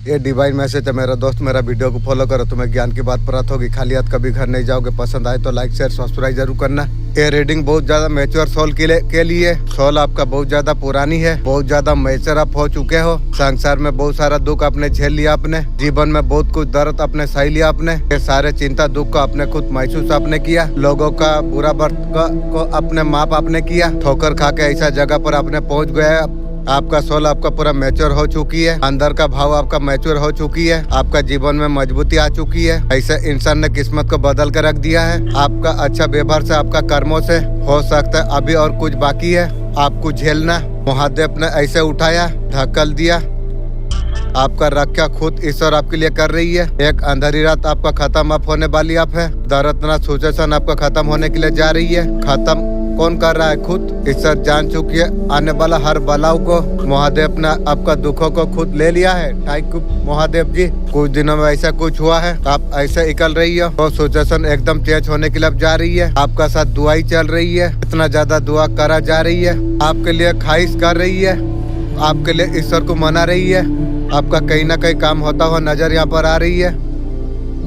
ये divine message है मेरा दोस्त, मेरा वीडियो को फॉलो करो, तुम्हें ज्ञान की बात प्राप्त होगी। खाली हाथ कभी घर नहीं जाओगे। पसंद आए तो लाइक शेयर सब्सक्राइब जरूर करना। ये रीडिंग बहुत ज्यादा मैच्योर सोल के लिए सोल आपका बहुत ज्यादा पुरानी है, बहुत ज्यादा मैच्योर आप हो चुके हो। संसार में बहुत सारा दुख आपने झेल लिया, आपने जीवन में बहुत कुछ दर्द अपने सही लिया, आपने ये सारे चिंता दुख को अपने खुद महसूस आपने किया। लोगों का बुरा वक्त को अपने माप आपने किया। ठोकर खा के ऐसा जगह पर आपने पहुंच गया। आपका सोल आपका पूरा मैच्योर हो चुकी है, अंदर का भाव आपका मैच्योर हो चुकी है, आपका जीवन में मजबूती आ चुकी है। ऐसे इंसान ने किस्मत को बदल कर रख दिया है। आपका अच्छा व्यवहार से, आपका कर्मों से हो सकता है अभी और कुछ बाकी है आपको झेलना। महादेव ने ऐसे उठाया, ढकल दिया, आपका रक्षा खुद ईश्वर आपके लिए कर रही है। एक अंधेरी रात आपका खत्म आप होने वाली आप है। दर्दनाक सिचुएशन आपका खत्म होने के लिए जा रही है। खत्म कौन कर रहा है? खुद ईश्वर जान चुकी है आने वाला हर बलाव को। महादेव ने आपका दुखों को खुद ले लिया है। थैंक यू महादेव जी। कुछ दिनों में ऐसा कुछ हुआ है, आप ऐसे निकल रही हो तो सिचुएशन एकदम चेंज होने के लिए जा रही है। आपका साथ दुआई चल रही है, इतना ज्यादा दुआ करा जा रही है, आपके लिए ख्वाहिश कर रही है, आपके लिए ईश्वर को मना रही है। आपका कहीं ना कहीं काम होता हुआ नजर यहाँ पर आ रही है।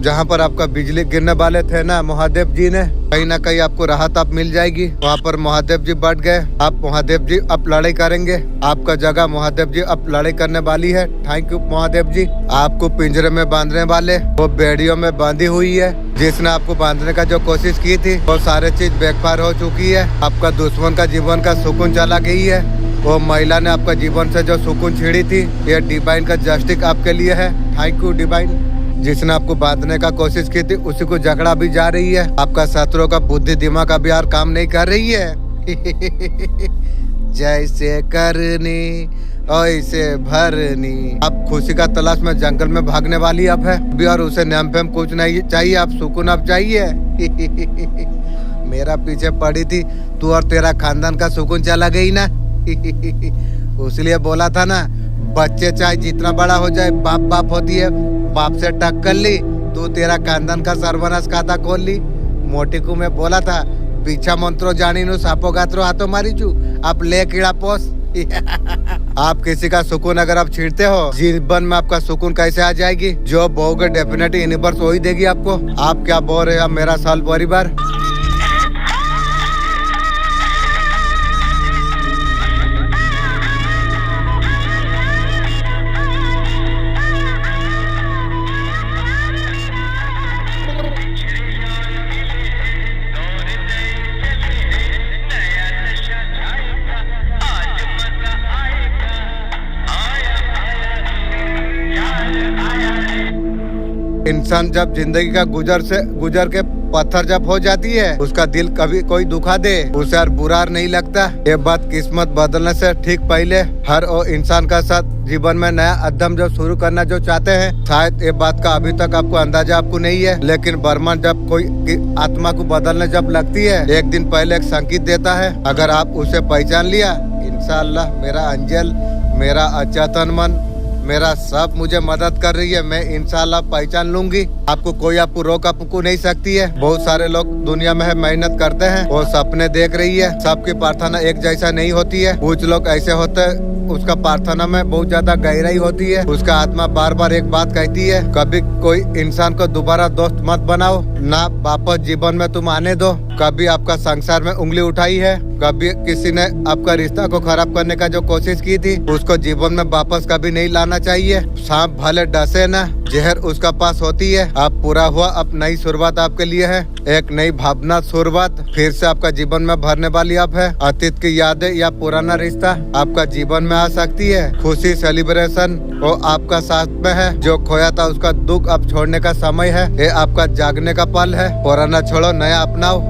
जहाँ पर आपका बिजली गिरने वाले थे ना महादेव जी ने, कहीं ना कहीं आपको राहत आप मिल जाएगी। वहाँ पर महादेव जी बढ़ गए। आप महादेव जी अब लड़ाई करेंगे, आपका जगह महादेव जी अब लड़ाई करने वाली है। थैंक यू महादेव जी। आपको पिंजरे में बांधने वाले वो बेड़ियों में बांधी हुई है। जिसने आपको बांधने का जो कोशिश की थी वो सारे चीज बैकफायर हो चुकी है। आपका दुश्मन का जीवन का सुकून चला गई है। वो महिला ने आपका जीवन से जो सुकून छीड़ी थी, ये डिवाइन का जस्टिस आपके लिए है। Thank you divine. जिसने आपको बांधने का कोशिश की थी उसी को जकड़ा भी जा रही है। आपका शत्रु का बुद्धि दिमाग अभी यार काम नहीं कर रही है। जैसे करनी ऐसे भरनी। आप खुशी का तलाश में जंगल में भागने वाली अब है अभी, और उसे नाम फेम कुछ नहीं चाहिए, आप सुकून अब चाहिए। मेरा पीछे पड़ी थी तू और तेरा खानदान का सुकून चला गई ना। उसलिए बोला था ना, बच्चे चाहे जितना बड़ा हो जाए बाप बाप होती है। बाप से टक्कर ली तू तेरा खानदान का सर्वनाश खाता खोल ली। मोटी को मैं बोला था पीछा मंत्रो जानी नु सापो गात्रो हाथों मारी चू, आप ले कीड़ा पोस। आप किसी का सुकून अगर आप छीनते हो, जीवन में आपका सुकून कैसे आ जाएगी? जो बोगे डेफिनेटली यूनिवर्स वही देगी आपको। आप क्या बोल रहे हो मेरा साल परिवार? इंसान जब जिंदगी का गुजर के पत्थर जब हो जाती है, उसका दिल कभी कोई दुखा दे उसे यार बुरा नहीं लगता। ये बात किस्मत बदलने से ठीक पहले हर वो इंसान का साथ जीवन में नया अध्ययन जो शुरू करना जो चाहते हैं। शायद ये बात का अभी तक आपको अंदाजा आपको नहीं है, लेकिन ब्रह्मांड जब कोई आत्मा को बदलने जब लगती है, एक दिन पहले एक संकेत देता है। अगर आप उसे पहचान लिया, इंशाअल्लाह मेरा अंजल, मेरा अच्छा तन मन, मेरा सब मुझे मदद कर रही है, मैं इंशाल्लाह पहचान लूंगी। आपको कोई आपको रोक आपको नहीं सकती है। बहुत सारे लोग दुनिया में है मेहनत करते हैं, वो सपने देख रही है। सबकी प्रार्थना एक जैसा नहीं होती है। कुछ लोग ऐसे होते हैं उसका प्रार्थना में बहुत ज्यादा गहराई होती है। उसका आत्मा बार बार एक बात कहती है, कभी कोई इंसान को दोबारा दोस्त मत बनाओ, ना वापस जीवन में तुम आने दो। कभी आपका संसार में उंगली उठाई है, कभी किसी ने आपका रिश्ता को खराब करने का जो कोशिश की थी, उसको जीवन में वापस कभी नहीं लाना चाहिए। सांप भले डसे ना, जहर उसका पास होती है। अब पूरा हुआ, अब नई शुरुआत आपके लिए है। एक नई भावना शुरुआत फिर से आपका जीवन में भरने वाली अब है। अतीत की यादें या पुराना रिश्ता आपका जीवन में आ सकती है। खुशी सेलिब्रेशन वो आपका साथ में है। जो खोया था उसका दुख अब छोड़ने का समय है। ये आपका जागने का पल है। पुराना छोड़ो, नया अपनाओ।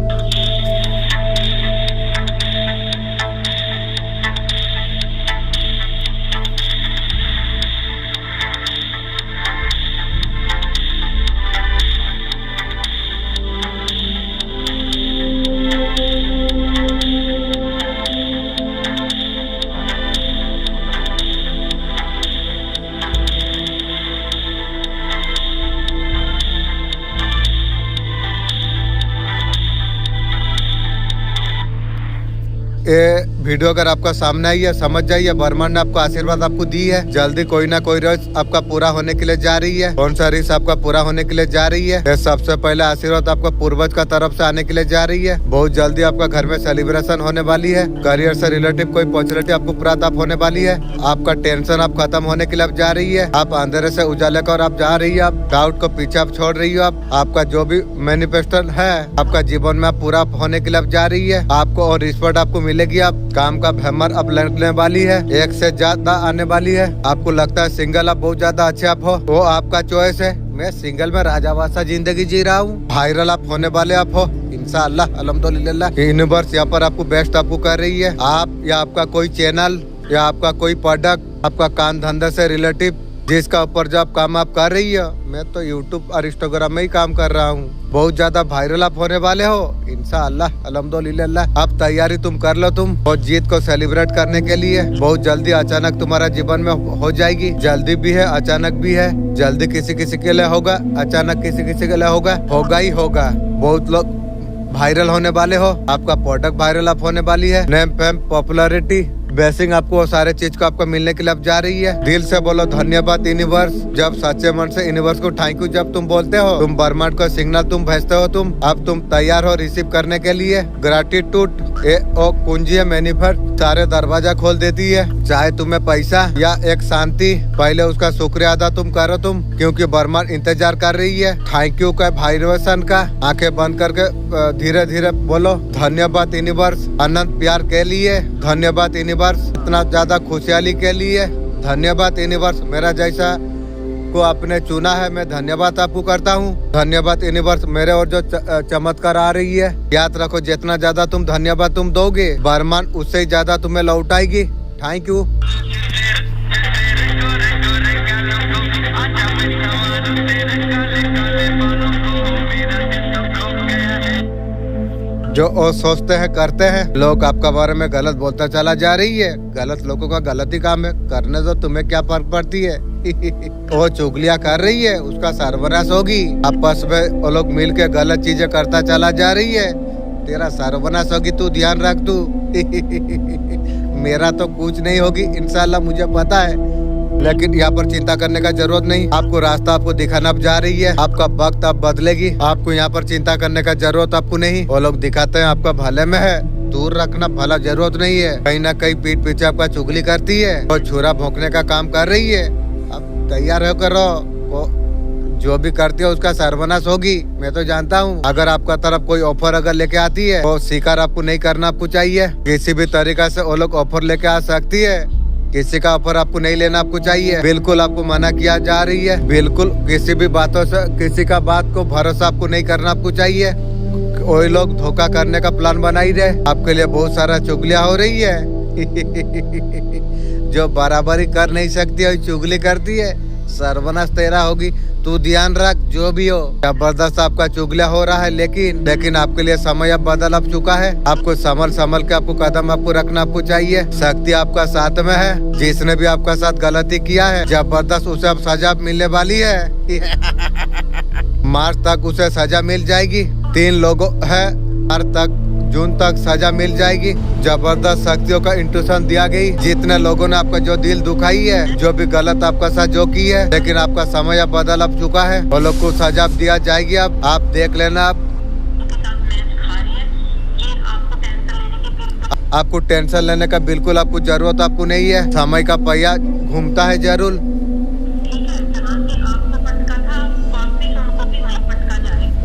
ये वीडियो अगर आपका सामने आई है, समझ जाइए ब्रह्मांड ने आपको आशीर्वाद आपको दी है। जल्दी कोई ना कोई रोज आपका पूरा होने के लिए जा रही है। कौन सा रिस आपका पूरा होने के लिए जा रही है? सबसे पहले आशीर्वाद आपका पूर्वज का तरफ से आने के लिए जा रही है। बहुत जल्दी आपका घर में सेलिब्रेशन होने वाली है। करियर से रिलेटिव कोई अपॉर्चुनिटी आपको प्राप्त होने वाली है। आपका टेंशन आप खत्म होने के लिए आप जा रही है। आप अंधेरे से उजाले को आप जा रही है। आप डाउट को पीछे आप छोड़ रही हो। आपका जो भी मैनिफेस्टेशन है आपका जीवन में आप पूरा होने के लिए आप जा रही है। आपको और रिस्पेक्ट आपको मिलेगी। आप काम का भ्रमर अब लगने वाली है, एक से ज्यादा आने वाली है। आपको लगता है सिंगल आप बहुत ज्यादा अच्छे आप हो, वो आपका चॉइस है। मैं सिंगल में राजावासा जिंदगी जी रहा हूँ। वायरल आप होने वाले आप हो इंशाअल्लाह अल्हम्दुलिल्लाह। यूनिवर्स यहाँ पर आपको बेस्ट आपको कर रही है। आप या आपका कोई चैनल या आपका कोई प्रोडक्ट, आपका काम धंधे से रिलेटिव जिसका ऊपर जो आप काम आप कर रही है, मैं तो यूट्यूब और इंस्टाग्राम में ही काम कर रहा हूँ। बहुत ज्यादा वायरल आप होने वाले हो इंशाअल्लाह अल्हम्दुलिल्लाह। अब तैयारी तुम कर लो तुम और जीत को सेलिब्रेट करने के लिए। बहुत जल्दी अचानक तुम्हारा जीवन में हो जाएगी। जल्दी भी है, अचानक भी है। जल्दी किसी किसी के लिए होगा, अचानक किसी किसी के लिए होगा ही होगा। बहुत लोग वायरल होने वाले हो। आपका प्रोडक्ट वायरल आप होने वाली है। नेम फेम पॉपुलैरिटी बेसिंग आपको वो सारे चीज को आपको मिलने के लिए अब जा रही है। दिल से बोलो धन्यवाद यूनिवर्स। जब सच्चे मन से यूनिवर्स को थैंक यू जब तुम बोलते हो, तुम ब्रह्मांड को सिग्नल तुम भेजते हो। तुम अब तुम तैयार हो रिसीव करने के लिए। ग्रेटिट्यूड ओ कुंजी है मैनिफेस्ट, सारे दरवाजा खोल देती है। चाहे तुम्हें पैसा या एक शांति, पहले उसका शुक्रिया अदा तुम करो तुम, क्योंकि ब्रह्मांड इंतजार कर रही है थैंक यू का वाइब्रेशन का। आंखें बंद करके धीरे धीरे बोलो धन्यवाद यूनिवर्स, अनंत प्यार के लिए धन्यवाद यूनिवर्स, इतना ज्यादा खुशहाली के लिए धन्यवाद यूनिवर्स। मेरा जैसा को आपने चुना है, मैं धन्यवाद आपको करता हूँ। धन्यवाद यूनिवर्स मेरे और जो चमत्कार आ रही है। याद रखो जितना ज्यादा तुम धन्यवाद तुम दोगे, ब्रह्मांड उससे ज्यादा तुम्हें लौटाएगी। Thank you. जो और सोचते हैं करते हैं, लोग आपका बारे में गलत बोलता चला जा रही है। गलत लोगों का गलत ही काम है, करने दो, तुम्हें क्या फर्क पड़ती है। वो चुगलियां कर रही है, उसका सर्वनाश होगी। आपस में वो लोग मिल के गलत चीजें करता चला जा रही है, तेरा सर्वनाश होगी। तू ध्यान रख तू। मेरा तो कुछ नहीं होगी इंशाल्लाह, मुझे पता है। लेकिन यहाँ पर चिंता करने का जरूरत नहीं। आपको रास्ता आपको दिखाना जा रही है। आपका वक्त अब बदलेगी। आपको यहाँ पर चिंता करने का जरूरत आपको नहीं। वो लोग दिखाते हैं आपका भले में है, दूर रखना, भला जरूरत नहीं है। कहीं ना कहीं पीठ पीछे आपका चुगली करती है और छुरा भोंकने का काम कर रही है। अब तैयार होकर रहो, जो भी करती है उसका सर्वनाश होगी, मैं तो जानता हूँ। अगर आपका तरफ कोई ऑफर अगर लेके आती है तो स्वीकार आपको नहीं करना आपको चाहिए। किसी भी तरीका से वो लोग ऑफर लेके आ सकती है, किसी का ऑफर आपको नहीं लेना आपको चाहिए। बिल्कुल आपको मना किया जा रही है। बिल्कुल किसी भी बातों से किसी का बात को भरोसा आपको नहीं करना आपको चाहिए। कोई लोग धोखा करने का प्लान बना ही रहे। आपके लिए बहुत सारा चुगलियां हो रही है। जो बराबरी कर नहीं सकती है चुगली करती है, सर्वनाश तेरा होगी। तू ध्यान रख, जो भी हो। जबरदस्त आपका चुगलिया हो रहा है, लेकिन आपके लिए समय अब बदल अब चुका है। आपको संभल के आपको कदम आपको रखना आपको चाहिए। शक्ति आपका साथ में है। जिसने भी आपका साथ गलती किया है, जबरदस्त उसे अब सजा मिलने वाली है। मार्च तक उसे सजा मिल जाएगी। 3 लोगों है, मार्च तक जून तक सजा मिल जाएगी। जबरदस्त शक्तियों का इंट्यूशन दिया गई। जितने लोगों ने आपका जो दिल दुखाई है, जो भी गलत आपका साथ जो की है, लेकिन आपका समय अब बदल अब चुका है। वो लोग को सजा दिया जाएगी। अब आप देख लेना। आपको टेंशन लेने का बिल्कुल आपको जरूरत आपको नहीं है। समय का पहिया घूमता है जरूर।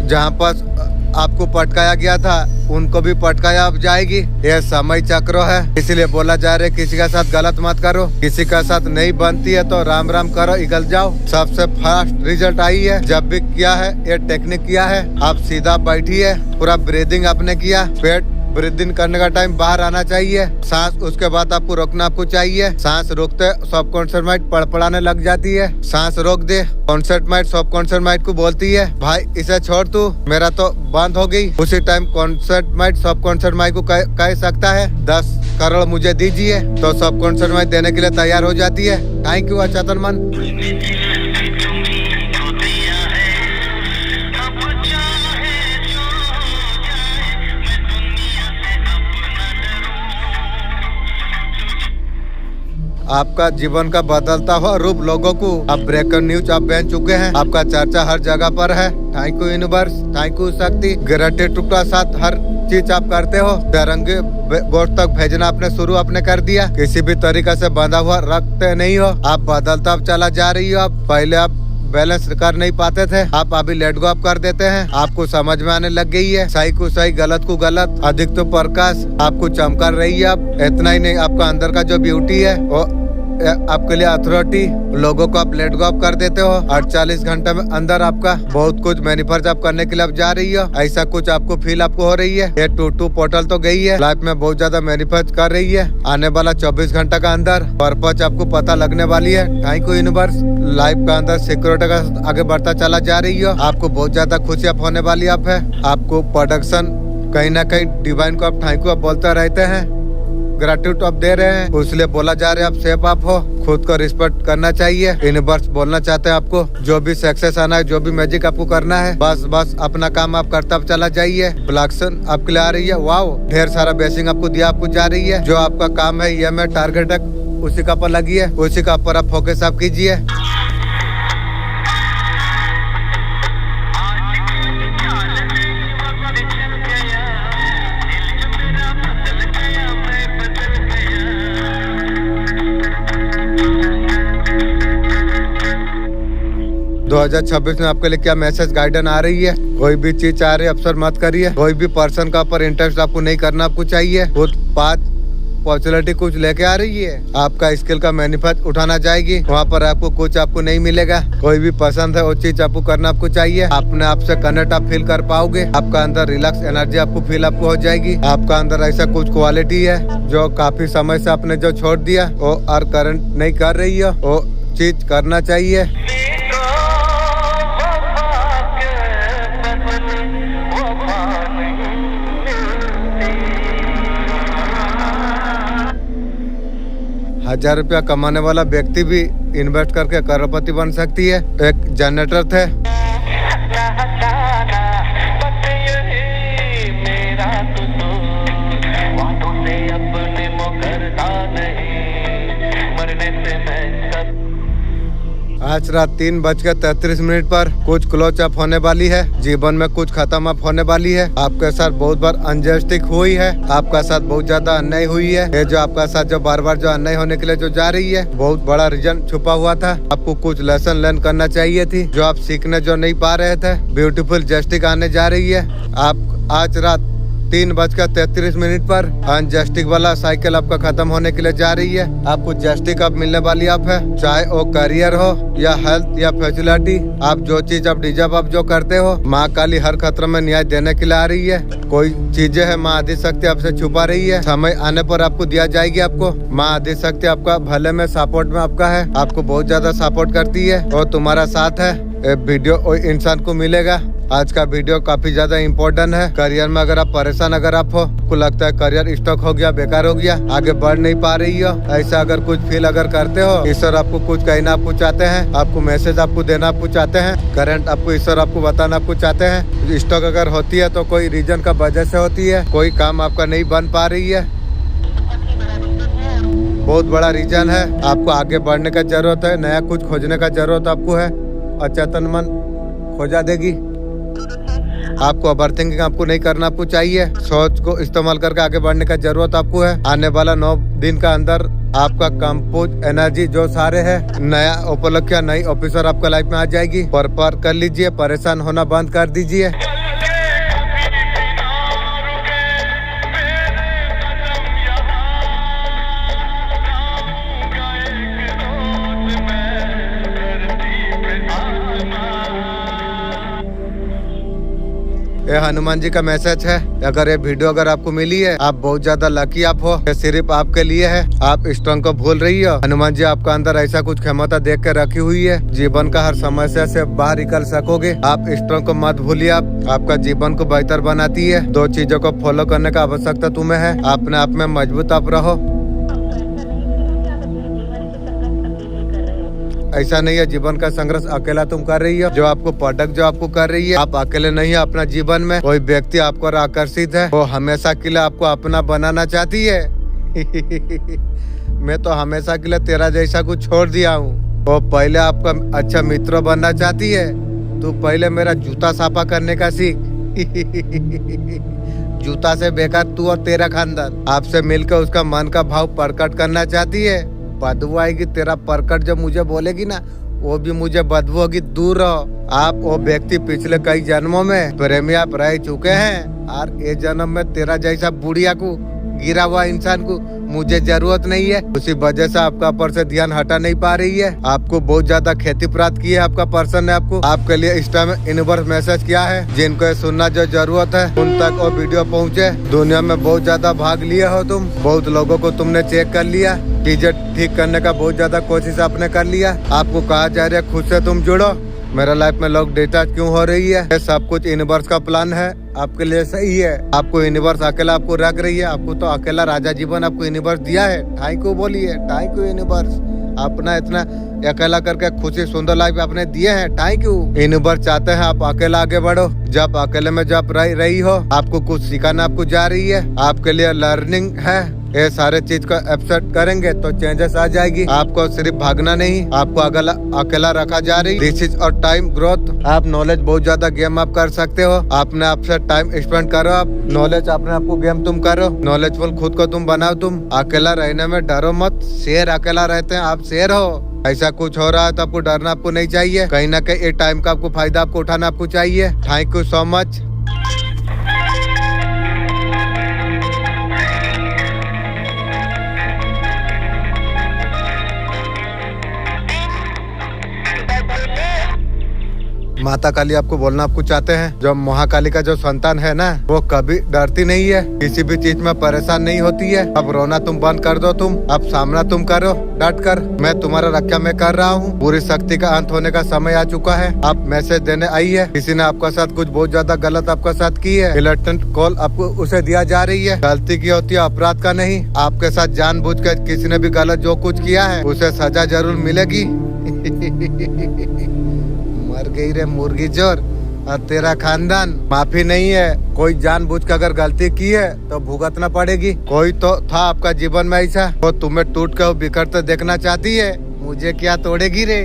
जहाँ पर आपको पटकाया गया था उनको भी पटकाया अब जाएगी। यह समय चक्र है, इसलिए बोला जा रहा है किसी का साथ गलत मत करो। किसी का साथ नहीं बनती है तो राम राम करो, निकल जाओ। सबसे फास्ट रिजल्ट आई है। जब भी किया है ये टेक्निक किया है, आप सीधा बैठिए, पूरा ब्रीदिंग आपने किया। पेट ब्रीदिंग करने का टाइम बाहर आना चाहिए। सांस उसके बाद आपको रोकना आपको चाहिए। सांस रोकते सबकॉन्शियस माइंड पड़पड़ाने लग जाती है। सांस रोक दे। कॉन्शियस माइंड सबकॉन्शियस माइंड को बोलती है भाई इसे छोड़ तू, मेरा तो बंद हो गई। उसी time conscious mind subconscious mind को कह सकता है 10 करोड़ मुझे दीजिए, तो सबकॉन्शियस माइंड देने के लिए तैयार हो जाती है। थैंक यू अचेतन मन। आपका जीवन का बदलता हुआ रूप लोगों को आप ब्रेकिंग न्यूज आप बन चुके हैं। आपका चर्चा हर जगह पर है। Thank you universe, thank you शक्ति। ग्रेटिट्यूड के साथ हर चीज आप करते हो। तिरंगे गोट तक भेजना आपने शुरू आपने कर दिया। किसी भी तरीके से बंधा हुआ रखते नहीं हो। आप बदलता चला जा रही हो। आप पहले आप बैलेंस कर नहीं पाते थे, आप अभी लेट गो आप कर देते हैं। आपको समझ में आने लग गई है, सही को सही, गलत को गलत। अधिक तो प्रकाश आपको चमका रही है। आप इतना ही नहीं, आपका अंदर का जो ब्यूटी है वो आपके लिए अथॉरिटी। लोगों को आप लेट गो आप कर देते हो। 48 घंटे में अंदर आपका बहुत कुछ मैनिफेस्ट आप करने के लिए आप जा रही हो। ऐसा कुछ आपको फील आपको हो रही है। ये 2-2 पोर्टल तो गई है, लाइफ में बहुत ज्यादा मैनिफेस्ट कर रही है। आने वाला 24 घंटा का अंदर पर्पज आपको पता लगने वाली है। Thank you universe. लाइफ का अंदर सिक्योरिटी का आगे बढ़ता चला जा रही हो। आपको बहुत ज्यादा खुशी आप होने वाली आप है। आपको प्रोडक्शन कहीं ना कहीं डिवाइन को आप थैंक यू आप बोलते रहते हैं। ग्रेटिट्यूड आप दे रहे हैं, इसलिए बोला जा रहा है आप सेफ आप हो। खुद को रिस्पेक्ट करना चाहिए। यूनिवर्स बोलना चाहते हैं आपको, जो भी सक्सेस आना है, जो भी मैजिक आपको करना है, बस अपना काम आप करता चला जाइए। ब्लैक्सन आपके लिए आ रही है। वाओ, ढेर सारा ब्लेसिंग आपको दिया आपको जा रही है। जो आपका काम है ये में टारगेट है, उसी का पर लगी है, उसी का पर आप फोकस आप कीजिए। दो 2026 में आपके लिए क्या मैसेज गाइडेंस आ रही है? कोई भी चीज चाह रही है अफसर मत करिए। कोई भी पर्सन का ऊपर इंटरेस्ट आपको नहीं करना आपको चाहिए। खुद 5 पॉपुलैरिटी कुछ लेके आ रही है। आपका स्किल का मैनिफेस्ट उठाना जाएगी, वहाँ पर आपको कुछ आपको नहीं मिलेगा। कोई भी पसंद है वो चीज आपको करना आपको चाहिए। अपने आप से कनेक्ट आप फील कर पाओगे। आपका अंदर रिलैक्स एनर्जी आपको फील आपको हो जाएगी। आपका अंदर ऐसा कुछ क्वालिटी है जो काफी समय से आपने जो छोड़ दिया वो और करंट नहीं कर रही है, वो चीज करना चाहिए। ₹1000 कमाने वाला व्यक्ति भी इन्वेस्ट करके करोड़पति बन सकती है। एक जनरेटर थे, आज रात 3:33 पर कुछ क्लोज अप होने वाली है। जीवन में कुछ खत्म अप होने वाली है। आपके साथ बहुत बार अनजस्टिस हुई है। आपका साथ बहुत ज्यादा अन्याय हुई है। ये जो आपका साथ जो बार बार जो अन्याय होने के लिए जो जा रही है, बहुत बड़ा रीजन छुपा हुआ था। आपको कुछ लेसन लर्न करना चाहिए थी, जो आप सीखने जो नहीं पा रहे थे। ब्यूटीफुल जस्टिस आने जा रही है। आप आज रात 3:33 पर अनजस्टिक वाला साइकिल आपका खत्म होने के लिए जा रही है। आपको जस्टिक अब मिलने वाली आप है, चाहे वो करियर हो या हेल्थ या फैसिलिटी। आप जो चीज आप डिजर्व आप जो करते हो, माँ काली हर खतरे में न्याय देने के लिए आ रही है। कोई चीजें है माँ आदि शक्ति आपसे छुपा रही है, समय आने पर आपको दिया जाएगी। आपको माँ आदि शक्ति आपका भले में सपोर्ट में आपका है, आपको बहुत ज्यादा सपोर्ट करती है और तुम्हारा साथ है। वीडियो इंसान को मिलेगा। आज का वीडियो काफी ज्यादा इम्पोर्टेंट है। करियर में अगर आप परेशान अगर आप हो, को लगता है करियर स्टॉक हो गया, बेकार हो गया, आगे बढ़ नहीं पा रही हो, ऐसा अगर कुछ फील अगर करते हो, ईश्वर आपको कुछ कहना आपको चाहते हैं, आपको मैसेज आपको देना आपको चाहते हैं, करंट आपको ईश्वर आपको बताना आपको चाहते हैं। स्टॉक अगर होती है तो कोई रीजन का वजह से होती है, कोई काम आपका नहीं बन पा रही है, बहुत बड़ा रीजन है। आपको आगे बढ़ने का जरूरत है, नया कुछ खोजने का जरूरत आपको है। अचेतन मन खोजा देगी। आपको ओवरथिंकिंग आपको नहीं करना आपको चाहिए। सोच को इस्तेमाल करके आगे बढ़ने का जरूरत आपको है। आने वाला 9 दिन का अंदर आपका कंपोज एनर्जी जो सारे है, नया उपलक्ष्य नई ऑफिसर आपका लाइफ में आ जाएगी। पर कर लीजिए, परेशान होना बंद कर दीजिए। ये हनुमान जी का मैसेज है। अगर ये वीडियो अगर आपको मिली है, आप बहुत ज्यादा लकी आप हो। ये सिर्फ आपके लिए है। आप स्ट्रॉन्ग को भूल रही हो। हनुमान जी आपका अंदर ऐसा कुछ क्षमता देख के रखी हुई है, जीवन का हर समस्या से बाहर निकल सकोगे। आप स्ट्रॉन्ग को मत भूलिए। आपका जीवन को बेहतर बनाती है। 2 चीजों को फॉलो करने का आवश्यकता तुम्हें है। अपने आप में मजबूत आप रहो। ऐसा नहीं है जीवन का संघर्ष अकेला तुम कर रही हो। जो आपको प्रोडक्ट जो आपको कर रही है, आप अकेले नहीं है। अपना जीवन में कोई व्यक्ति आपको आकर्षित है, वो हमेशा के लिए आपको अपना बनाना चाहती है। मैं तो हमेशा के लिए तेरा जैसा कुछ छोड़ दिया हूँ। वो पहले आपका अच्छा मित्र बनना चाहती है, तू पहले मेरा जूता साफा करने का सीख। जूता से बेकार तू और तेरा खानदान। आपसे मिलकर उसका मन का भाव प्रकट करना चाहती है, बदबू आएगी तेरा प्रकट जब मुझे बोलेगी ना, वो भी मुझे बदबू होगी। दूर रहो। आप वो व्यक्ति पिछले कई जन्मों में प्रेमी आप रह चुके हैं, और ये जन्म में तेरा जैसा बुढ़िया को, गिरा हुआ इंसान को मुझे जरूरत नहीं है। उसी वजह से आपका ऊपर से ध्यान हटा नहीं पा रही है। आपको बहुत ज्यादा खेती प्राप्त की है आपका पर्सन ने। आपको आपके लिए इस टाइम यूनिवर्स मैसेज किया है, जिनको ये सुनना जो जरूरत है उन तक वो वीडियो पहुँचे। दुनिया में बहुत ज्यादा भाग लिए हो तुम, बहुत लोगों को तुमने चेक कर लिया, चीजें ठीक करने का बहुत ज्यादा कोशिश आपने कर लिया। आपको कहा जा रहा है खुद से तुम जुड़ो। मेरा लाइफ में लोग डिस्चार्ज क्यों हो रही है? ये सब कुछ यूनिवर्स का प्लान है, आपके लिए सही है। आपको यूनिवर्स अकेला आपको रख रही है। आपको तो अकेला राजा जीवन आपको यूनिवर्स दिया है। थैंक यू बोलिए, थैंक यू यूनिवर्स। अपना इतना अकेला करके खुशी सुंदर लाइफ आपने दिए हैं, थैंक यू। यूनिवर्स चाहते हैं आप अकेला आगे बढ़ो। जब अकेले में जब रही हो, आपको कुछ सिखाना आपको जा रही है, आपके लिए लर्निंग है। ये सारे चीज को एक्सेप्ट करेंगे तो चेंजेस आ जाएगी। आपको सिर्फ भागना नहीं, आपको अकेला रखा जा रही। दिस इज और टाइम ग्रोथ। आप नॉलेज बहुत ज्यादा गेम आप कर सकते हो। आपने आपसे टाइम स्पेंड करो, आप नॉलेज अपने आपको गेम तुम करो, नॉलेजफुल खुद को तुम बनाओ। तुम अकेला रहने में डरो मत। शेर अकेला रहते हैं, आप शेर हो। ऐसा कुछ हो रहा है तो आपको डरना आपको नहीं चाहिए। कहीं ना कहीं ये टाइम का आपको फायदा आपको उठाना आपको चाहिए। Thank you so much. माता काली आपको बोलना आपको चाहते हैं, जो महाकाली का जो संतान है ना, वो कभी डरती नहीं है, किसी भी चीज में परेशान नहीं होती है। अब रोना तुम बंद कर दो, तुम अब सामना तुम करो डट कर। मैं तुम्हारा रक्षा मैं कर रहा हूँ। पूरी शक्ति का अंत होने का समय आ चुका है। आप मैसेज देने आई है, किसी ने आपका साथ कुछ बहुत ज्यादा गलत आपका साथ की है। इलेक्ट्रॉनिक कॉल आपको उसे दिया जा रही है। गलती की होती है, अपराध का नहीं। आपके साथ जानबूझ कर किसी ने भी गलत जो कुछ किया है उसे सजा जरूर मिलेगी। मर गई रे मुर्गी चोर और तेरा खानदान। माफी नहीं है, कोई जानबूझ कर अगर गलती की है तो भुगतना पड़ेगी। कोई तो था आपका जीवन में ऐसा, वो तुम्हें टूट कर बिखरते देखना चाहती है। मुझे क्या तोड़ेगी रे?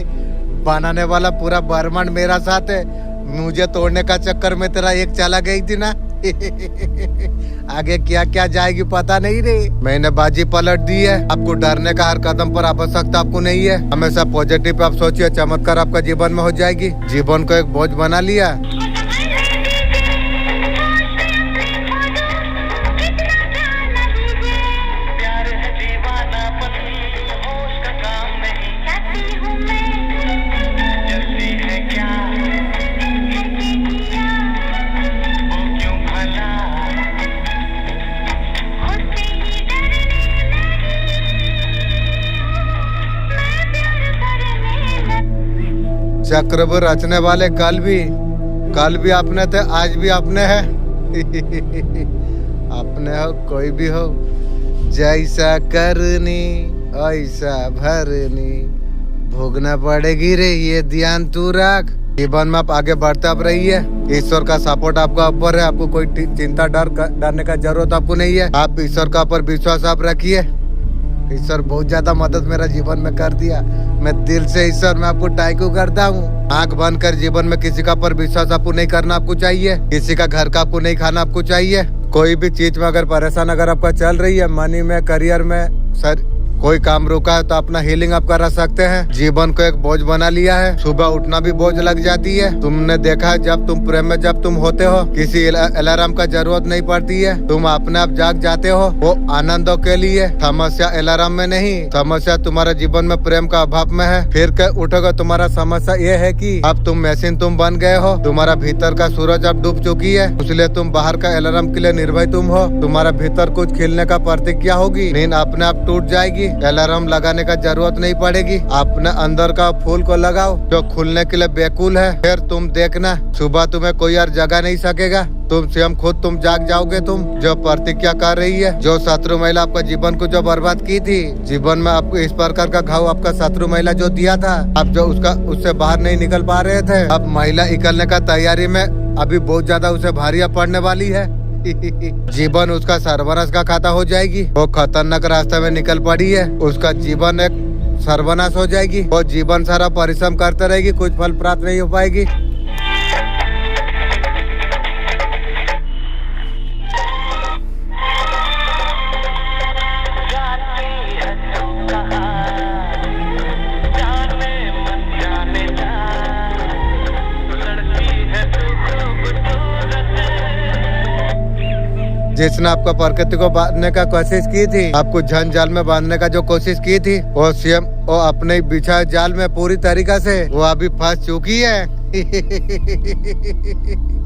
बनाने वाला पूरा ब्रह्मांड मेरा साथ है। मुझे तोड़ने का चक्कर में तेरा एक चला गई थी ना। आगे क्या क्या जाएगी पता नहीं रे। मैंने बाजी पलट दी है। आपको डरने का हर कदम पर आवश्यकता आपको नहीं है। हमेशा पॉजिटिव आप सोचिए, चमत्कार आपका जीवन में हो जाएगी। जीवन को एक बोझ बना लिया। चक्र रचने वाले कल भी अपने थे, आज भी अपने है। अपने हो कोई भी हो, जैसा करनी ऐसा भरनी, भोगना पड़ेगी रे, ये ध्यान तू रख। जीवन में आप आगे बढ़ते आप रहिए। ईश्वर का सपोर्ट आपका ऊपर है। आपको कोई चिंता डरने का जरूरत आपको नहीं है। आप ईश्वर का ऊपर विश्वास आप रखिए। ईश्वर बहुत ज्यादा मदद मेरा जीवन में कर दिया। मैं दिल से ईश्वर में आपको थैंक यू करता हूँ। आंख बंद कर जीवन में किसी का पर विश्वास आपको नहीं करना आपको चाहिए। किसी का घर का आपको नहीं खाना आपको चाहिए। कोई भी चीज में अगर परेशान अगर आपका चल रही है, मनी में, करियर में, सर कोई काम रुका है तो अपना हीलिंग आप करा सकते हैं। जीवन को एक बोझ बना लिया है। सुबह उठना भी बोझ लग जाती है। तुमने देखा है जब तुम प्रेम में जब तुम होते हो, किसी अलार्म का जरूरत नहीं पड़ती है। तुम अपने आप जाग जाते हो, वो आनंदों के लिए। समस्या अलार्म में नहीं, समस्या तुम्हारे जीवन में प्रेम का अभाव में है। फिर के उठोगे, तुम्हारा समस्या ये है कि अब तुम मशीन तुम बन गए हो। तुम्हारा भीतर का सूरज अब डूब चुकी है, इसलिए तुम बाहर का अलार्म के लिए निर्भय तुम हो। तुम्हारा भीतर कुछ खिलने का प्रतिक्रिया होगी। नींद अपने आप टूट जाएगी। अलार्म लगाने का जरूरत नहीं पड़ेगी। अपने अंदर का फूल को लगाओ जो खुलने के लिए बेकुल है। फिर तुम देखना, सुबह तुम्हें कोई और जगा नहीं सकेगा। तुम स्वयं खुद तुम जाग जाओगे। तुम जो प्रतिज्ञा कर रही है, जो शत्रु महिला आपका जीवन को जो बर्बाद की थी, जीवन में आपको इस प्रकार का घाव आपका शत्रु महिला जो दिया था, आप जो उससे बाहर नहीं निकल पा रहे थे, अब महिला निकलने का तैयारी में अभी बहुत ज्यादा उसे भारी पड़ने वाली है। जीवन उसका सर्वनाश का खाता हो जाएगी। वो खतरनाक रास्ते में निकल पड़ी है, उसका जीवन एक सर्वनाश हो जाएगी। वो जीवन सारा परिश्रम करते रहेगी, कुछ फल प्राप्त नहीं हो पाएगी। जिसने आपको प्रकृति को बांधने का कोशिश की थी, आपको झन जाल में बांधने का जो कोशिश की थी, वो स्वयं वो अपने बिछाए जाल में पूरी तरीका से वो अभी फंस चुकी है।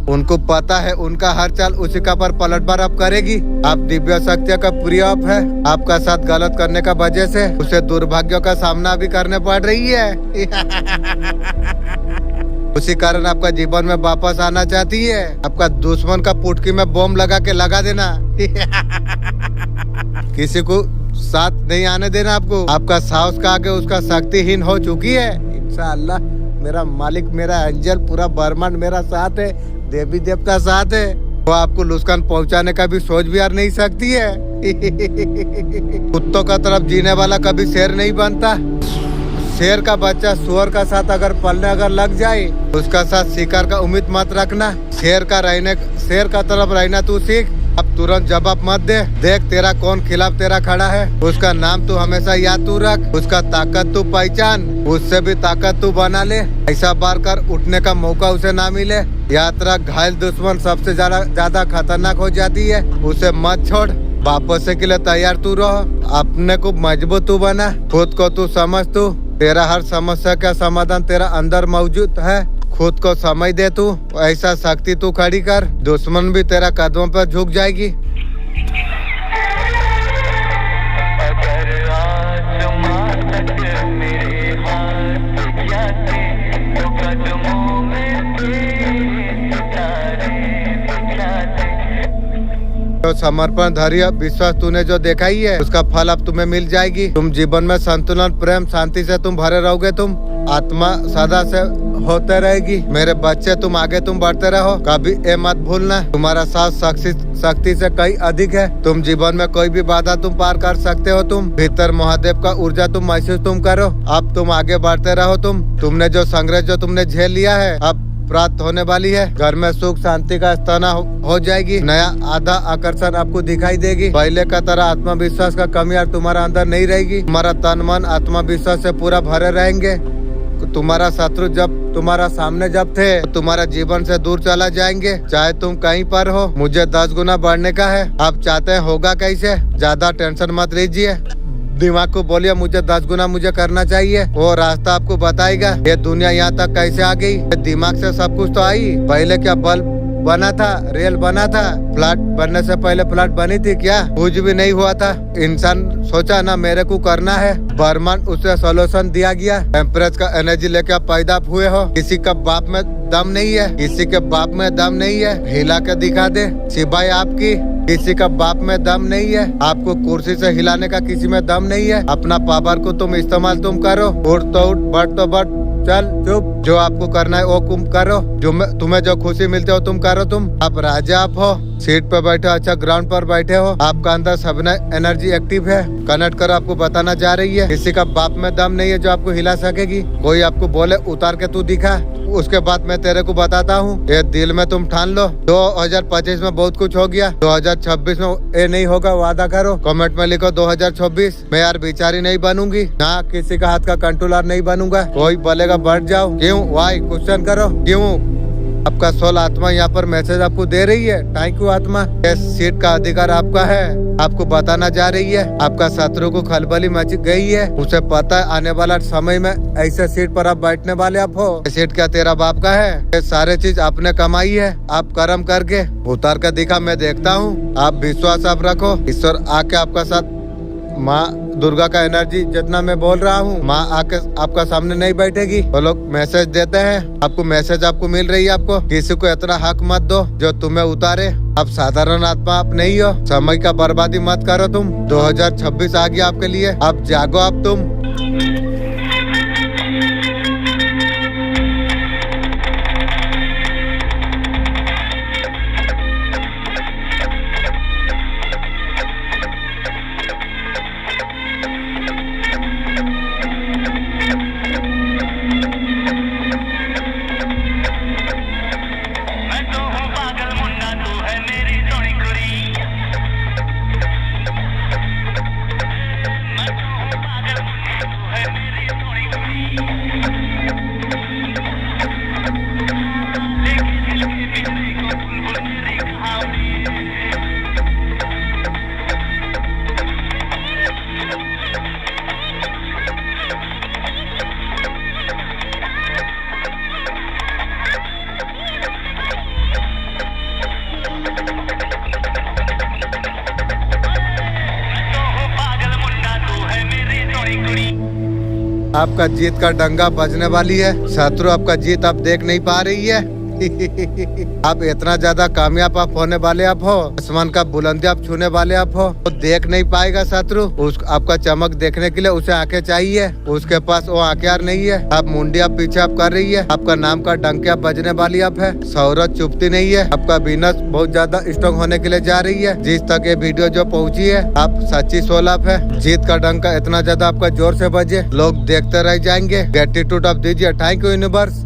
उनको पता है उनका हर चाल उसी का पर पलटवार अब करेगी। आप दिव्य शक्तियों का प्रयोग है, आपका साथ गलत करने का वजह से उसे दुर्भाग्यों का सामना भी करने पड़ रही है। उसी कारण आपका जीवन में वापस आना चाहती है। आपका दुश्मन का पुटकी में बम लगा के लगा देना। किसी को साथ नहीं आने देना आपको। आपका साहस का आगे उसका शक्तिहीन हो चुकी है। इंशाअल्लाह मेरा मालिक, मेरा एंजल, पूरा ब्रह्मांड मेरा साथ है, देवी देवता साथ है। वो आपको नुकसान पहुंचाने का भी सोच भी नहीं सकती है। कुत्तों का तरफ जीने वाला कभी शेर नहीं बनता। शेर का बच्चा सुअर का साथ अगर पलने अगर लग जाए, उसका साथ शिकार का उम्मीद मत रखना। शेर का तरफ रहना तू सीख। अब तुरंत जवाब मत दे। देख तेरा कौन खिलाफ तेरा खड़ा है, उसका नाम तू हमेशा याद तू रख, उसका ताकत तू पहचान, उससे भी ताकत तू बना ले। ऐसा बार कर उठने का मौका उसे ना मिले। याद रख, घायल दुश्मन सबसे ज्यादा खतरनाक हो जाती है। उसे मत छोड़, वापस के लिए तैयार तू रहो। अपने को मजबूत तू बना, खुद को तू समझ। तू तेरा हर समस्या का समाधान तेरा अंदर मौजूद है। खुद को समय दे तू, ऐसा शक्ति तू खड़ी कर, दुश्मन भी तेरा कदमों पर झुक जाएगी। तो समर्पण, धैर्य, विश्वास तूने जो देखा ही है, उसका फल अब तुम्हें मिल जाएगी। तुम जीवन में संतुलन, प्रेम, शांति से तुम भरे रहोगे। तुम आत्मा सदा से होते रहेगी। मेरे बच्चे, तुम आगे तुम बढ़ते रहो, कभी ये मत भूलना। तुम्हारा साथ शक्ति से कहीं अधिक है। तुम जीवन में कोई भी बाधा तुम पार कर सकते हो। तुम भीतर महादेव का ऊर्जा तुम महसूस तुम करो। अब तुम आगे बढ़ते रहो। तुमने जो संघर्ष जो तुमने झेल लिया है, अब प्राप्त होने वाली है। घर में सुख शांति का स्तना हो जाएगी। नया आधा आकर्षण आपको दिखाई देगी। पहले का तरह आत्मविश्वास का कमी यार तुम्हारा अंदर नहीं रहेगी। तुम्हारा तन मन आत्मविश्वास से पूरा भरे रहेंगे। तुम्हारा शत्रु जब तुम्हारा सामने जब थे, तो तुम्हारा जीवन से दूर चला जाएंगे। चाहे तुम कहीं पर हो, मुझे 10 गुना बढ़ने का है। आप चाहते हैं होगा कैसे? ज्यादा टेंशन मत लीजिए। दिमाग को बोलिए मुझे 10 गुना मुझे करना चाहिए, वो रास्ता आपको बताएगा। ये दुनिया यहाँ तक कैसे आ गई? दिमाग से सब कुछ तो आई। पहले क्या बल्ब बना था, रेल बना था, फ्लैट बनने से पहले फ्लैट बनी थी क्या? कुछ भी नहीं हुआ था। इंसान सोचा ना मेरे को करना है, ब्रह्मांड उसे सोल्यूशन दिया गया। टेम्परेचर का एनर्जी लेके आप पैदा हुए हो। किसी का बाप में दम नहीं है, किसी के बाप में दम नहीं है। हिला के दिखा दे सिवाय आपकी, किसी का बाप में दम नहीं है। आपको कुर्सी से हिलाने का किसी में दम नहीं है। अपना पावर को तुम इस्तेमाल तुम करो। उठ तो उठ, बढ़ तो बढ़, चल चुप। जो आपको करना है वो तुम करो। तुम्हें जो खुशी मिलती हो तुम करो। तुम आप राजा आप हो, सीट पे बैठे हो, अच्छा ग्राउंड पर बैठे हो। आपका अंदर सब एनर्जी एक्टिव है। कनेक्ट करो, आपको बताना जा रही है। किसी का बाप में दम नहीं है जो आपको हिला सकेगी। कोई आपको बोले उतार के तू दिखा, उसके बाद मैं तेरे को बताता हूँ। ये दिल में तुम ठान लो। 2025 में बहुत कुछ हो गया, 2026 में ये नहीं होगा, वादा करो। कमेंट में लिखो 2026 मैं यार बिचारी नहीं बनूंगी ना, किसी का हाथ का कंट्रोलर नहीं बनूंगा। कोई बोलेगा बढ़ जाओ, क्यों? वाई क्वेश्चन करो, क्यों? आपका सोल आत्मा यहाँ पर मैसेज आपको दे रही है। थैंक यू आत्मा। इस सीट का अधिकार आपका है। आपको बताना जा रही है। आपका शत्रु को खलबली मच गई है। उसे पता है आने वाला समय में ऐसे सीट पर आप बैठने वाले आप हो। सीट क्या तेरा बाप का है? ये सारे चीज आपने कमाई है। आप कर्म करके उतार कर दिखा, मैं देखता हूँ। आप विश्वास आप रखो, ईश्वर आके आपका साथ, माँ दुर्गा का एनर्जी जितना मैं बोल रहा हूँ, माँ आके आपका सामने नहीं बैठेगी। वो लोग मैसेज देते हैं आपको, मैसेज आपको मिल रही है। आपको किसी को इतना हक मत दो जो तुम्हें उतारे। आप साधारण आत्मा आप नहीं हो। समय का बर्बादी मत करो तुम। 2026 आ गया आपके लिए। आप जागो। आप तुम आपका जीत का डंगा बजने वाली है। शत्रु आपका जीत आप देख नहीं पा रही है। आप इतना ज्यादा कामयाब आप होने वाले आप हो, आसमान का बुलंदी आप छूने वाले आप हो, तो देख नहीं पाएगा शत्रु। उस आपका चमक देखने के लिए उसे आंखें चाहिए, उसके पास वो आंखें यार नहीं है। आप मुंडी आप पीछे आप कर रही है, आपका नाम का डंके आप बजने वाली आप है। शौहरत चुपती नहीं है, आपका बिजनेस बहुत ज्यादा स्ट्रॉन्ग होने के लिए जा रही है। जिस तक ये वीडियो जो पहुंची है, आप सच्ची सोल आप है। जीत का डंका इतना ज्यादा आपका जोर से बजे, लोग देखते रह जाएंगे। ग्रेटिट्यूड आप दीजिए। Thank you universe.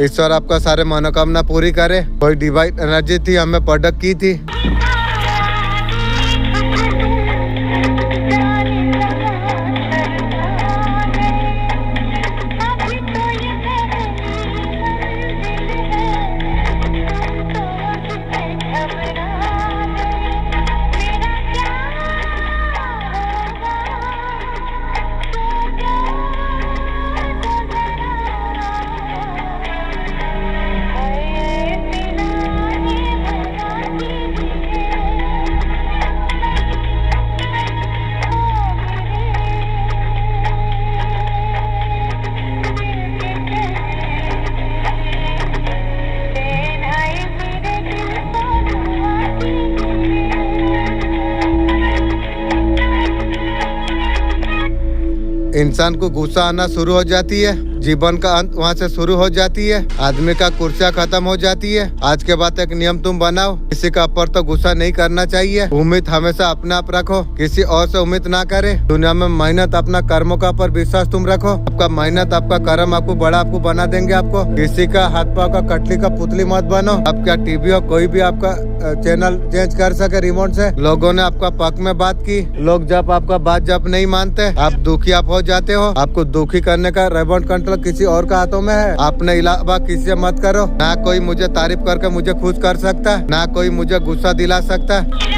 ईश्वर आपका सारे मनोकामना पूरी करे। कोई डिवाइन एनर्जी थी हमें प्रोडक्ट की थी। इंसान को गुस्सा आना शुरू हो जाती है, जीवन का अंत वहाँ से शुरू हो जाती है, आदमी का कुर्सियाँ खत्म हो जाती है। आज के बाद एक नियम तुम बनाओ, किसी का ऊपर तो गुस्सा नहीं करना चाहिए। उम्मीद हमेशा अपने आप रखो, किसी और से उम्मीद ना करे। दुनिया में मेहनत अपना कर्मों का पर विश्वास तुम रखो। आपका मेहनत आपका कर्म आपको बड़ा आपको बना देंगे। आपको किसी का हाथ पाव का कटली का पुतली मत बनो। आप क्या टीवी हो कोई भी आपका चैनल चेंज कर सके रिमोट से। लोगों ने आपका पक्ष में बात की, लोग जब आपका बात जब नहीं मानते, आप दुखी आप हो जाते हो। आपको दुखी करने का रिमोट कंट्रोल किसी और का हाथों में है। अपने अलावा किसी से मत करो। ना कोई मुझे तारीफ करके मुझे खुश कर सकता है, ना कोई मुझे गुस्सा दिला सकता है।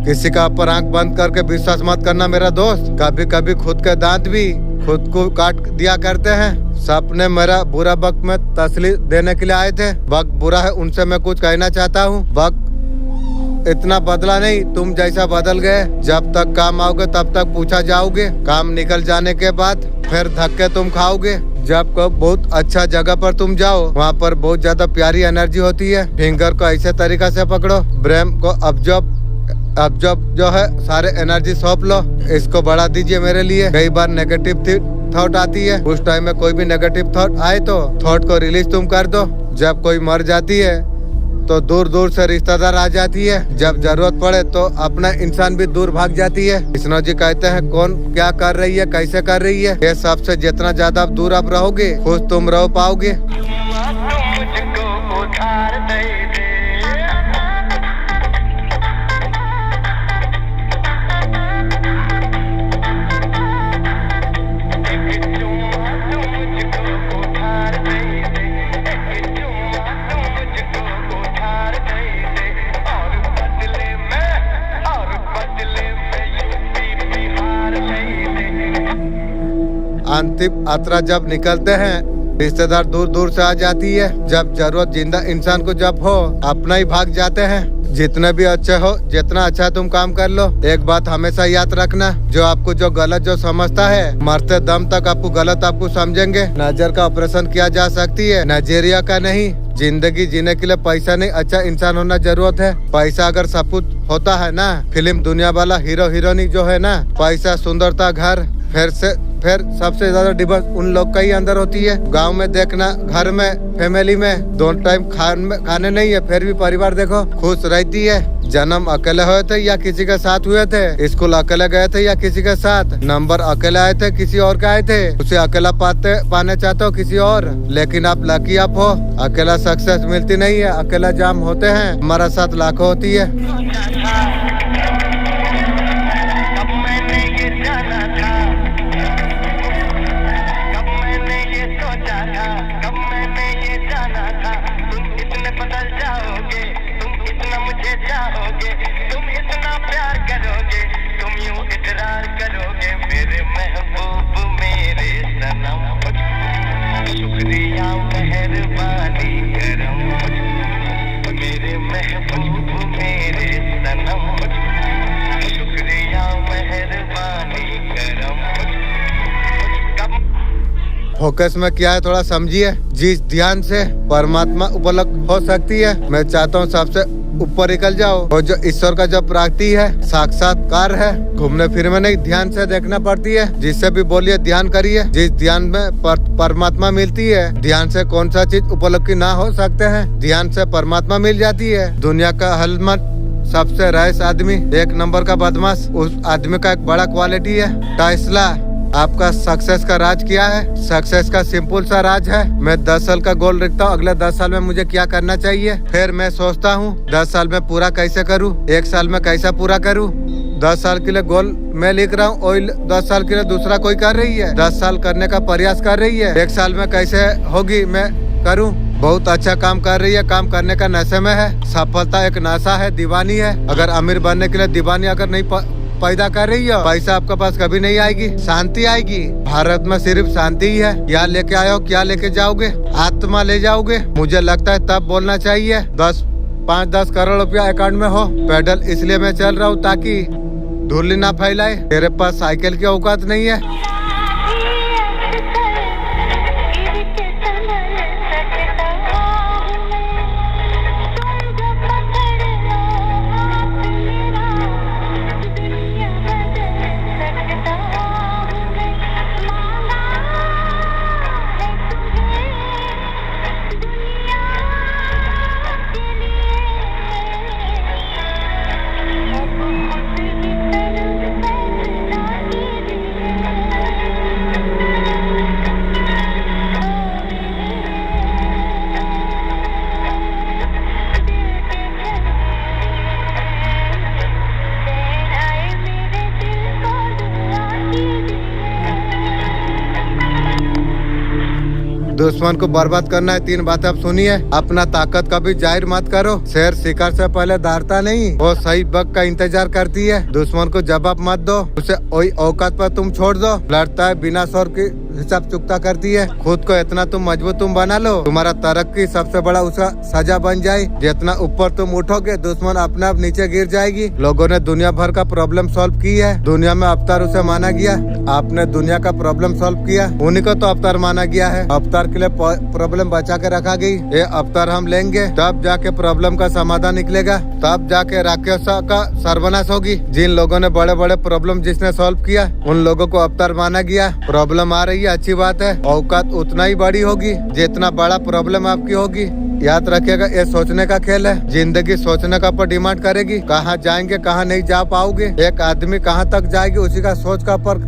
किसी का ऊपर आंख बंद करके विश्वास मत करना मेरा दोस्त। कभी कभी खुद के दांत भी खुद को काट दिया करते हैं। सपने मेरा बुरा वक्त में तसल्ली देने के लिए आए थे। वक्त बुरा है उनसे मैं कुछ कहना चाहता हूँ। वक्त इतना बदला नहीं, तुम जैसा बदल गए। जब तक काम आओगे तब तक पूछा जाओगे। काम निकल जाने के बाद फिर धक्के तुम खाओगे। जब को बहुत अच्छा जगह पर तुम जाओ, वहाँ पर बहुत ज्यादा प्यारी एनर्जी होती है। फिंगर को ऐसे तरीका से पकड़ो, ब्रेन को अब जो है सारे एनर्जी सौंप लो। इसको बढ़ा दीजिए मेरे लिए। कई बार नेगेटिव थॉट आती है, उस टाइम में कोई भी नेगेटिव थॉट आए तो थॉट को रिलीज तुम कर दो। जब कोई मर जाती है तो दूर दूर से रिश्तेदार आ जाती है। जब जरूरत पड़े तो अपना इंसान भी दूर भाग जाती है। कृष्ण जी कहते हैं कौन क्या कर रही है, कैसे कर रही है। ये सबसे जितना ज्यादा आप दूर आप रहोगे, खुश तुम रह पाओगे। अंतिम यात्रा जब निकलते हैं, रिश्तेदार दूर दूर से आ जाती है। जब जरूरत जिंदा इंसान को जब हो, अपना ही भाग जाते हैं। जितने भी अच्छे हो, जितना अच्छा तुम काम कर लो, एक बात हमेशा याद रखना, जो आपको जो गलत जो समझता है, मरते दम तक आपको गलत आपको समझेंगे। नजर का ऑपरेशन किया जा सकती है, नजरिया का नहीं। जिंदगी जीने के लिए पैसा नहीं, अच्छा इंसान होना जरूरत है। पैसा अगर सब कुछ होता है ना, फिल्म दुनिया वाला हीरो हीरोइनी जो है ना, पैसा सुंदरता घर फिर सबसे ज्यादा डिफरेंस उन लोग का ही अंदर होती है। गांव में देखना, घर में फैमिली में दोनों टाइम खाने नहीं है, फिर भी परिवार देखो खुश रहती है। जन्म अकेले हुए थे या किसी के साथ हुए थे, स्कूल अकेले गए थे या किसी के साथ, नंबर अकेले आए थे किसी और के आए थे, उसे अकेला पाने चाहते हो किसी और। लेकिन आप लकी आप हो, अकेला सक्सेस मिलती नहीं है, अकेला जाम होते हैं। हमारा साथ लाखों होती है। चाहोगे, तुम इतना प्यार करोगे, तुम यूं इकरार करोगे मेरे महबूब मेरे सनम। शुक्रिया मेहरबानी करम मेरे महबूब मेरे सनम। शुक्रिया मेहरबानी करम। फोकस में क्या है थोड़ा समझिए। जिस ध्यान से परमात्मा उपलब्ध हो सकती है, मैं चाहता हूँ सबसे ऊपर निकल जाओ। और जो ईश्वर का जो प्राप्ति है, साक्षात्कार है, घूमने फिरने में नहीं, ध्यान से देखना पड़ती है। जिससे भी बोलिए ध्यान करिए। जिस ध्यान में परमात्मा मिलती है, ध्यान से कौन सा चीज उपलब्धि ना हो सकते हैं, ध्यान से परमात्मा मिल जाती है। दुनिया का हलमत सबसे रईस आदमी, एक नंबर का बदमाश, उस आदमी का एक बड़ा क्वालिटी है टेस्ला। आपका सक्सेस का राज क्या है? सक्सेस का सिंपल सा राज है, मैं 10 साल का गोल रखता हूँ, अगले 10 साल में मुझे क्या करना चाहिए। फिर मैं सोचता हूँ 10 साल में पूरा कैसे करूँ, 1 साल में कैसा पूरा करूँ। 10 साल के लिए गोल मैं लिख रहा हूँ और 10 साल के लिए दूसरा कोई कर रही है, 10 साल करने का प्रयास कर रही है। 1 साल में कैसे होगी मैं करूँ। बहुत अच्छा काम कर रही है, काम करने का नशे में है। सफलता एक नशा है, दीवानी है। अगर अमीर बनने के लिए दीवानी अगर नहीं पैदा कर रही हो, पैसा आपके पास कभी नहीं आएगी, शांति आएगी। भारत में सिर्फ शांति ही है। क्या लेके आए हो, क्या लेके जाओगे? आत्मा ले जाओगे। मुझे लगता है तब बोलना चाहिए 5-10 करोड़ रुपया अकाउंट में हो। पैदल इसलिए मैं चल रहा हूँ ताकि धूल ना फैलाए। तेरे पास साइकिल की औकात नहीं है। दुश्मन को बर्बाद करना है, 3 बातें अब सुनिए। अपना ताकत कभी जाहिर मत करो। शेर शिकार से पहले दौड़ता नहीं, वो सही वक्त का इंतजार करती है। दुश्मन को जवाब मत दो, उसे वही औकात पर तुम छोड़ दो। लड़ता है बिना शौर की हिसाब चुकता करती है। खुद को इतना तुम मजबूत तुम बना लो, तुम्हारा तरक्की सबसे बड़ा उसका सजा बन जाए। जितना ऊपर तुम उठोगे, दुश्मन अपने आप नीचे गिर जाएगी। लोगों ने दुनिया भर का प्रॉब्लम सॉल्व की है, दुनिया में अवतार उसे माना गया। आपने दुनिया का प्रॉब्लम सॉल्व किया, उन्हीं को तो अवतार माना गया है। अवतार के लिए प्रॉब्लम बचा के रखा गई। ये अवतार हम लेंगे तब जाके प्रॉब्लम का समाधान निकलेगा, तब जाके राक्षस का सर्वनाश होगी। जिन लोगों ने बड़े बड़े प्रॉब्लम जिसने सॉल्व किया, उन लोगों को अवतार माना गया। प्रॉब्लम आ रही है, अच्छी बात है, औकात उतना ही बड़ी होगी जितना बड़ा प्रॉब्लम आपकी होगी। याद रखिएगा, ये सोचने का खेल है। जिंदगी सोचने का पर डिमांड करेगी। कहाँ जाएंगे, कहाँ नहीं जा पाओगे। एक आदमी कहाँ तक जाएगी, उसी का सोच का पर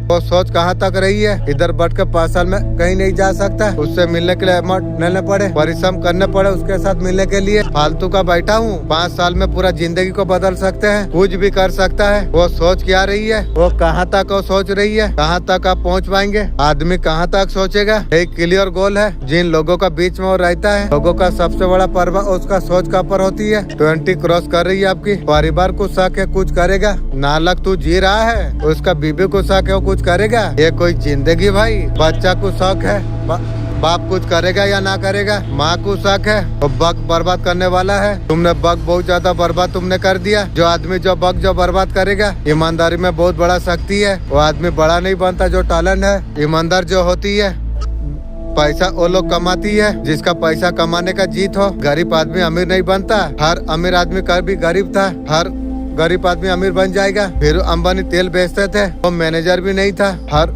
वो सोच कहाँ तक रही है। इधर बढ़ के 5 साल में कहीं नहीं जा सकता। उससे मिलने के लिए अमाउंट लेने पड़े, परिश्रम करने पड़े उसके साथ मिलने के लिए। फालतू का बैठा हूँ, 5 साल में पूरा जिंदगी को बदल सकते हैं, कुछ भी कर सकता है। वो सोच क्या रही है, वो कहाँ तक वो सोच रही है, कहाँ तक आप पहुँच पाएंगे। आदमी कहाँ तक सोचेगा, एक क्लियर गोल है। जिन लोगों का बीच में वो रहता है, लोगों का सबसे बड़ा पर्व उसका सोच का पर होती है। 20 क्रॉस कर रही है आपकी, परिवार को शक है कुछ करेगा। नालक तू जी रहा है, उसका बीबी को शक है वो कुछ करेगा। ये कोई जिंदगी भाई। बच्चा को शौक है, बाप कुछ करेगा या ना करेगा। माँ को शक है, वो वक्त बर्बाद करने वाला है। तुमने वक्त बहुत ज्यादा बर्बाद तुमने कर दिया। जो आदमी जो वक्त जो बर्बाद करेगा, ईमानदारी में बहुत बड़ा शक्ति है। वो आदमी बड़ा नहीं बनता जो टैलेंट है। ईमानदार जो होती है, पैसा वो लोग कमाती है जिसका पैसा कमाने का जीत हो। गरीब आदमी अमीर नहीं बनता। हर अमीर आदमी कभी गरीब था, हर गरीब आदमी अमीर बन जाएगा। फिर अंबानी तेल बेचते थे, वो मैनेजर भी नहीं था। हर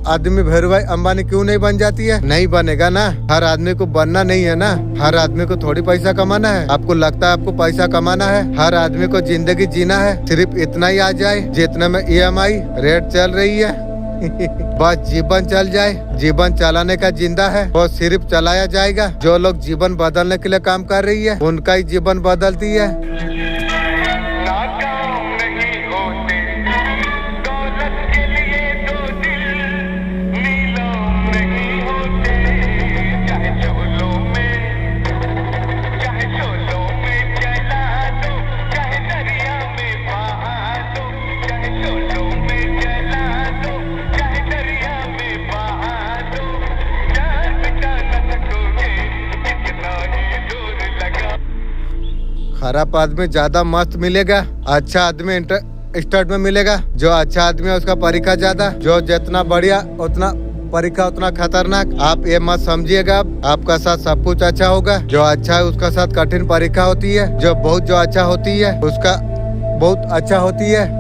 आदमी भैरू भाई अंबानी क्यों नहीं बन जाती है? नहीं बनेगा ना। हर आदमी को बनना नहीं है ना, हर आदमी को थोड़ी पैसा कमाना है। आपको लगता है आपको पैसा कमाना है? हर आदमी को जिंदगी जीना है, सिर्फ इतना ही आ जाए जितने में EMI रेट चल रही है। बस जीवन चल जाए। जीवन चलाने का जिंदा है, वो सिर्फ चलाया जाएगा। जो लोग जीवन बदलने के लिए काम कर रही है, उनका ही जीवन बदलती है। खराब आदमी ज्यादा मस्त मिलेगा, अच्छा आदमी स्टार्ट में मिलेगा। जो अच्छा आदमी है उसका परीक्षा ज्यादा, जो जितना बढ़िया उतना परीक्षा उतना खतरनाक। आप ये मत समझिएगा आपका साथ सब कुछ अच्छा होगा। जो अच्छा है उसका साथ कठिन परीक्षा होती है, जो अच्छा होती है उसका बहुत अच्छा होती है।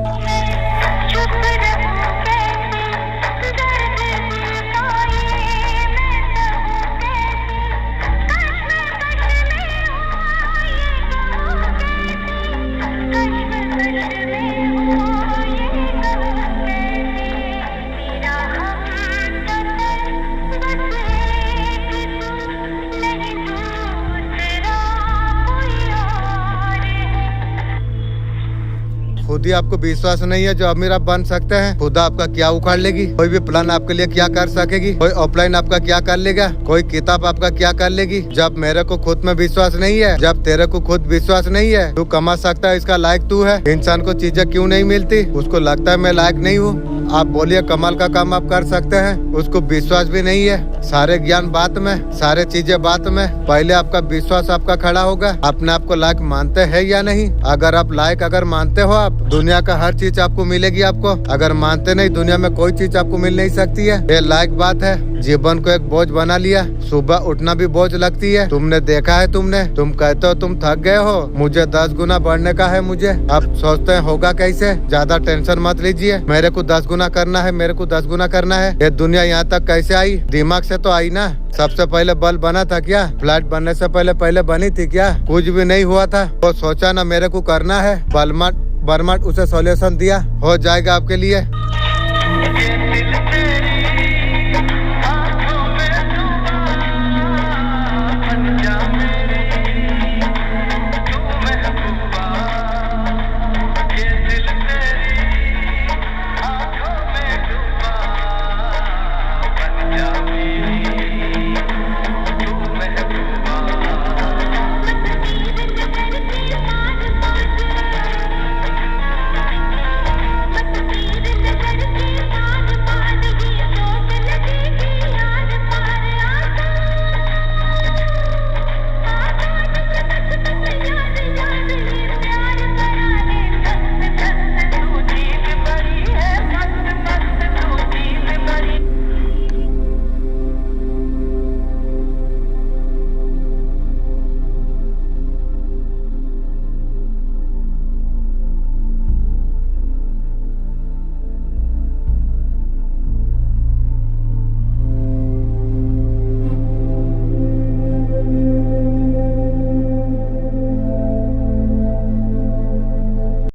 खुद ही आपको विश्वास नहीं है जो अमीर आप बन सकते हैं। खुदा आपका क्या उखाड़ लेगी, कोई भी प्लान आपके लिए क्या कर सकेगी, कोई ऑफलाइन आपका क्या कर लेगा, कोई किताब आपका क्या कर लेगी। जब मेरे को खुद में विश्वास नहीं है, जब तेरे को खुद विश्वास नहीं है, तू कमा सकता है इसका लायक तू है। इंसान को चीजें क्यों नहीं मिलती, उसको लगता है मैं लायक नहीं हूँ। आप बोलिए कमाल का काम आप कर सकते हैं, उसको विश्वास भी नहीं है। सारे ज्ञान बात में, सारे चीजें बात में, पहले आपका विश्वास आपका खड़ा होगा। अपने आप को लायक मानते हैं या नहीं? अगर आप लायक अगर मानते हो आप, दुनिया का हर चीज आपको मिलेगी। आपको अगर मानते नहीं, दुनिया में कोई चीज आपको मिल नहीं सकती है। ये लायक बात है। जीवन को एक बोझ बना लिया, सुबह उठना भी बोझ लगती है। तुमने देखा है, तुम कहते हो तुम थक गए हो, मुझे 10 गुना बढ़ने का है। मुझे आप सोचते हैं होगा कैसे? ज्यादा टेंशन मत लीजिए, मेरे को 10 गुना करना है, मेरे को 10 गुना करना है। ये दुनिया यहाँ तक कैसे आई? दिमाग से तो आई ना। सबसे पहले बल्ब बना था क्या? फ्लैट बनने से पहले बनी थी क्या? कुछ भी नहीं हुआ था। वो सोचा ना मेरे को करना है, बर्माट उसे सॉल्यूशन दिया, हो जाएगा आपके लिए।